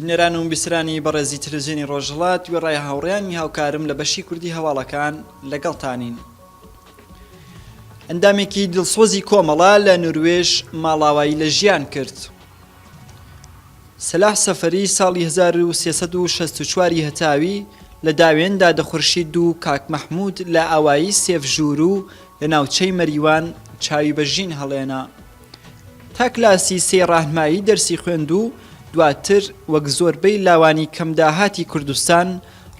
بینەران و بیسرانی بەڕێزی تەلەڤیزیۆنی ڕۆژهەڵات گوێڕای هاوڕێیانی هاوکارم لە بەشی کوردی هەواڵەکان لەگەڵتانین. ئەندامێکی دڵسۆزی کۆمەڵە لە نروێژ ماڵاوایی لە ژیان کرد. سەلاح سەفەری ساڵی 1364 هەتاوی لە داوێندا دەخورشید و کاک مەحموود لە ئاوایی سێفژوور و لە ناوچەی مەریوان چاوی بەژین هەڵێنا. تا کلاسی سێ ڕاهنمایی دەرسی خوێند و دواتر وەک زۆربەی لاوانی کەمداهاتی کوردستان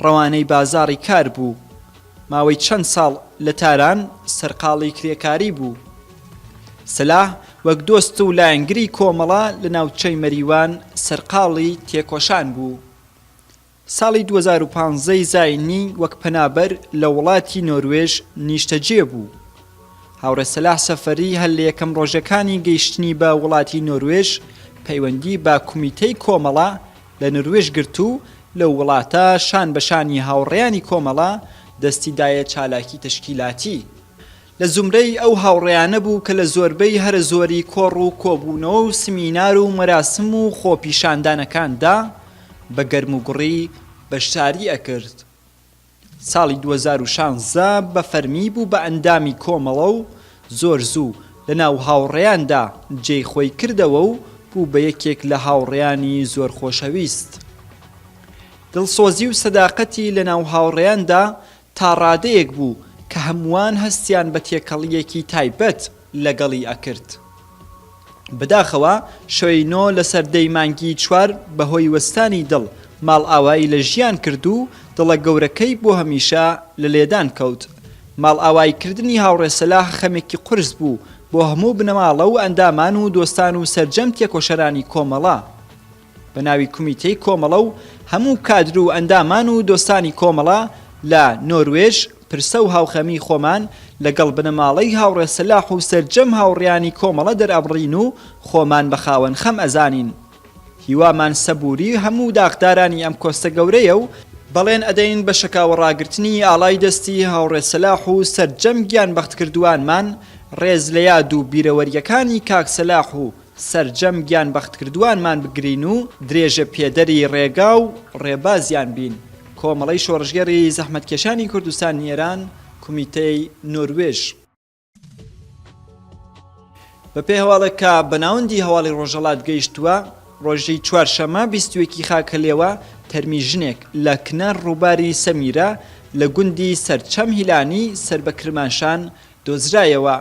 ڕەوانەی بازاڕی کار بوو. ماوەی چەند ساڵ لە تاران سەرقاڵی کرێکاری بوو. سەلاح وەک دۆست و لایەنگری کۆمەڵە لە ناوچەی مەریوان سەرقاڵی تێکۆشان بوو. ساڵی 2015 زاینی وەک پەنابەر لە وڵاتی نۆروێژ نیشتەجێ بوو. هاوڕێ سەلاح سەفەری هەر لە یەکەم ڕۆژەکانی گەیشتنی بە وڵاتی نۆروێژ پەیوەندی با کومیتەی کۆمەڵە لە نروێژ گرت و لە وڵاتە شان بەشانی هاوڕێیانی کۆمەڵە دەستیدایە چالاکی تشکیلاتی. لە زومرەی ئەو هاوڕێیانە بوو کە لە زۆربەی هەرە زۆری کۆڕ و کۆبوونەوە و سمینار و مەراسم و خۆپیشاندانەکاندا بە گەرم و گوڕی بەشداری ئەکرد. ساڵی 2016 بە فەرمی بوو بە ئەندامی کۆمەڵە و زۆر زوو لە ناو هاوڕێیاندا جێی خۆی کردەوە و بوو بە یەکێک لە هاوڕێیانی زۆر خۆشەویست. دڵسۆزی و سەداقەتی لە ناو هاوڕێیاندا تا ڕادەیەک بوو کە هەمووان هەستیان بە تێکەڵیەکی تایبەت لەگەڵی ئەکرد. بەداخەوە شەوەی نۆ لە سەردەی مانگی 4 بەهۆی وەستانی دڵ ماڵ ئاوایی لە ژیان کرد و دڵە گەورەکەی بۆ هەمیشە لە لێدان کەوت. ماڵ ئاواییکردنی هاوڕێ سەلاح خەمێکی قورس بوو بۆ هەموو بنەماڵە و ئەندامان و دۆستان و سەرجەم تێکۆشەرانی کۆمەڵە. بە ناوی کومیتەی کۆمەڵە و هەموو کادر و ئەندامان و دۆستانی کۆمەڵە لە نۆروێژ پرسە و هاوخەمی خۆمان لەگەڵ بنەماڵەی هاوڕێ سەلاح و سەرجەم هاوڕێیانی کۆمەڵە دەرئەبڕین و خۆمان بە خاوەن خەم ئەزانین. هیوامان سەبووری هەموو داغدارانی ئەم کۆستە گەورەیە و بەڵێن ئەدەین بە شەکاوە ڕاگرتنی ئاڵای دەستی هاوڕێ سەلاح و سەرجەم گیان بەخت کردووانمان ڕێز لە یاد و بیرەوەریەکانی کاک سەلاح و سەرجەم گیان بەخت کردووانمان بگرین و درێژە پێدەری ڕێگا و ڕێبازیان بین. کۆمەڵەی شۆڕژگەری زەحمەتکێشانی کوردستان ئێران کومیتەی نۆروێژ. بەپێی هەواڵێکە بەناوەندی هەواڵی ڕۆژهەڵات گەیشتووە، ڕۆژی چوارشەمە 21 خاکەلێوە تەرمی ژنێک لە کنار ڕووباری سەمیرە لە گوندی سەرچەم هیلانی سەر بە کرمانشان دۆزرایەوە.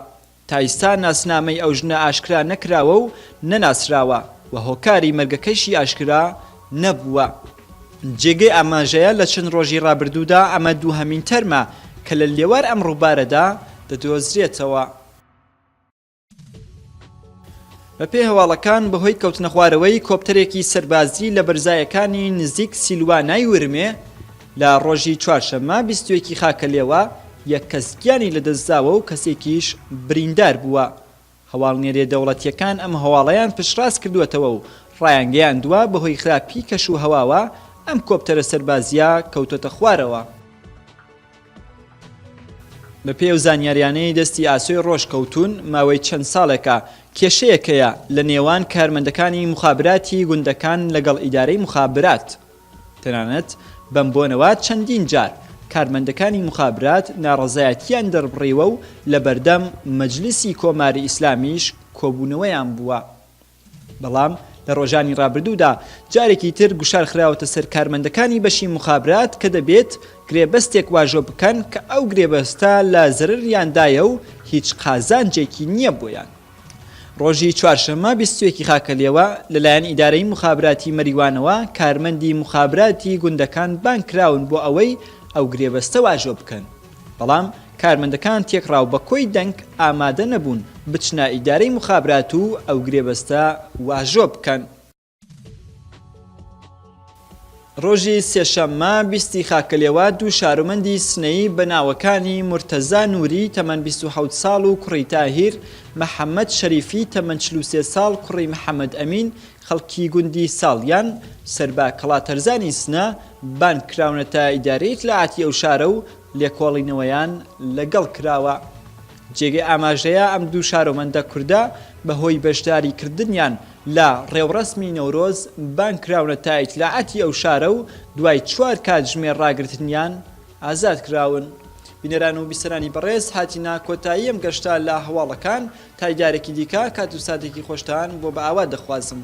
تا ئێستا ناسنامەی ئەو ژنە ئاشکرا نەکراوە و نەناسراوە و هۆکاری مەرگەکەیشی ئاشکرا نەبووە. جێگەی ئاماژەیە لە چەند ڕۆژی ڕابردوودا ئەمە دووهەمین تەرمە کە لە لێوار ئەم ڕووبارەدا دەدۆزرێتەوە. بەپێی هەواڵەکان بەهۆی کەوتنە خوارەوەی کۆپتەرێکی سەربازی لە بەرزایەکانی نزیک سیلوانای ورمێ لە ڕۆژی چوارشەممە 21 خاکەلێوە یەک کەس گیانی لەدەستداوە و کەسێکیش بریندار بووە. هەواڵنێرێ دەوڵەتیەکان ئەم هەواڵەیان پشتڕاست کردووەتەوە و ڕایانگەیاندووە بەهۆی خراپی کەش و هەواوە ئەم کۆپتەرە سەربازیە کەوتۆتە خوارەوە. بەپێی ئەو زانیاریانەی دەستی ئاسۆی ڕۆژکەوتون ماوەی چەند ساڵێکە کێشەیەکەیە لە نێوان کارمەندەکانی مخابراتی گوندەکان لەگەڵ ئیدارەی مخابرات. تەنانەت بەم بۆنەوە چەندین جار کارمەندەکانی مخابرات ناڕەزایەتیان دەربڕیوە و لە بەردەم مەجلیسی کۆماری ئیسلامیش کۆبوونەوەیان بووە. بەڵام لە ڕۆژانی ڕابردوودا جارێکی تر گوشار خراوەتە سەر کارمەندەکانی بەشی مخابرات کە دەبێت گرێبەستێک واژۆ بکەن کە ئەو گرێبەستە لە زەرریاندایە و هیچ قازانجێکی نییە بۆیان. ڕۆژی چوارشەممە 21 خاکەلێوە لەلایەن ئیدارەی مخابراتی مەریوانەوە کارمەندی مخابراتی گوندەکان بان کراون بۆ ئەوەی ئەو گرێبەستە واژۆ بکەن. بەڵام کارمەندەکان تێکڕاو بە کۆی دەنگ ئامادە نەبوون بچنە ئیدارەی مخابرات و ئەو گرێبەستە واژۆ بکەن. ڕۆژی سێشەممە 20 خاکەلێوە دوو شارۆمەندی سنەیی بە ناوەکانی مورتەزا نووری تەمەن 27 ساڵ و کوڕی تاهیر، محەممەد شەریفی تەمەن 43 ساڵ کوڕی محەممەد ئەمین خەڵکی گوندی ساڵیان سەربا کەڵاتەرزانی سنە بان کراونەتە ئیدارەی ئیتلاعاتی ئەو شارە و لێکۆڵینەوەیان لەگەڵ کراوە. جێگەی ئاماژەیە ئەم دوو شارۆمەندە کوردە بەهۆی بەشداری کردنیان لە ڕێوڕسمی نەورۆز بانکراونە تا ئیتلاعاتی ئەو شارە و دوای 4 کاتژمێر ڕاگرتنیان ئازاد کراون. بینەران و بیسەرانی بەڕێز هاتینا کۆتایی ئەم گەشتە لە هەواڵەکان تا دیارێکی دیکە کات و ساتێکی خۆشتان بۆ بە ئاوا دەخوازم.